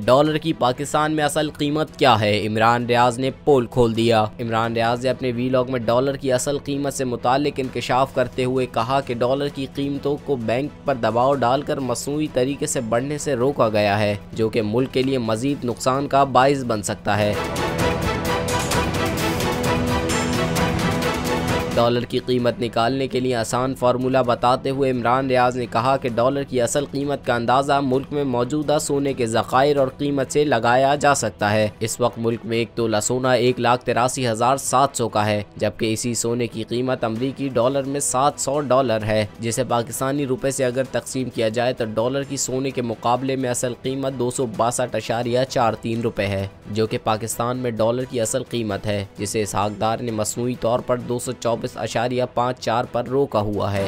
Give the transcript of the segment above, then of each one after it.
Dollar की पाकिस्तान में असल कीमत क्या है? इमरान रियाज ने पोल खोल दिया। इमरान रियाज ने अपने वीलॉग में डॉलर की असल कीमत से मुताल्लिक इंकशाफ करते हुए कहा कि डॉलर की कीमतों को बैंक पर दबाव डालकर मसनूई तरीके से बढ़ने से रोका गया है, जो कि मुल्क के लिए मजीद नुकसान का बाइस बन सकता है। डॉलर की कीमत निकालने के लिए आसान फार्मूला बताते हुए इमरान रियाज ने कहा कि डॉलर की असल कीमत का अंदाज़ा मुल्क में मौजूदा सोने के ज़खायर और कीमत से लगाया जा सकता है। इस वक्त मुल्क में एक तोला सोना 1,83,700 का है, जबकि इसी सोने की कीमत अमरीकी डॉलर में $700 है, जिसे पाकिस्तानी रुपए से अगर तकसीम किया जाए तो डॉलर की सोने के मुकाबले में असल कीमत 262.43 रुपये है, जो कि पाकिस्तान में डॉलर की असल कीमत है, जिसे इसहाकदार ने मसनूई तौर पर 224.54 पर रोका हुआ है।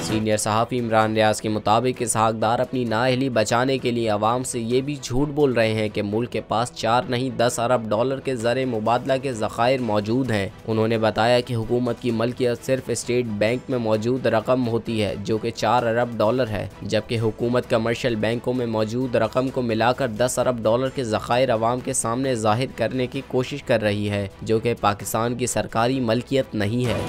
सीनियर सहाफ़ी इमरान रियाज के मुताबिक इसहाकदार अपनी नाअहली बचाने के लिए अवाम से ये भी झूठ बोल रहे हैं कि मुल्क के पास 4 नहीं 10 अरब डॉलर के ज़र मुबादला के ज़खायर मौजूद हैं। उन्होंने बताया कि हुकूमत की मलकियत सिर्फ स्टेट बैंक में मौजूद रकम होती है, जो कि 4 अरब डॉलर है, जबकि हुकूमत कमर्शियल बैंकों में मौजूद रकम को मिलाकर 10 अरब डॉलर के ज़खायर अवाम के सामने ज़ाहिर करने की कोशिश कर रही है, जो कि पाकिस्तान की सरकारी मलकियत नहीं है।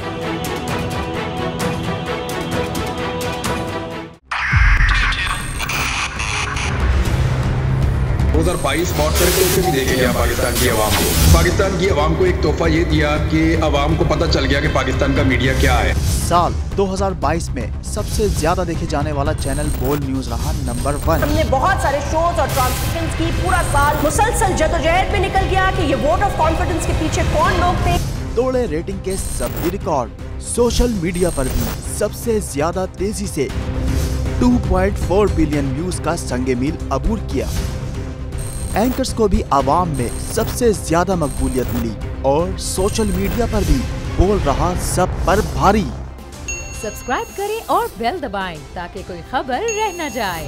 2022 बॉक्सर के भी देखे गया पाकिस्तान की आवाम को। पाकिस्तान की आवाम को एक तोहफा ये दिया कि आवाम को पता चल गया कि पाकिस्तान का मीडिया क्या है। साल 2022 में सबसे ज्यादा देखे जाने वाला चैनल बोल्ड न्यूज रहा नंबर 1। हमने बहुत सारे शोज और ट्रांसमिशंस की, पूरा साल मुसलसल जदोजहद में निकल गया कि ये वोट ऑफ कॉन्फिडेंस के पीछे कौन लोग थे। तोड़े रेटिंग के सभी रिकॉर्ड। सोशल मीडिया पर भी सबसे ज्यादा तेजी से 2.4 बिलियन व्यूज का संगे मील अबूर किया। एंकर्स को भी आवाम में सबसे ज्यादा मकबूलियत मिली और सोशल मीडिया पर भी बोल रहा सब पर भारी। सब्सक्राइब करें और बेल दबाएं ताकि कोई खबर रह न जाए।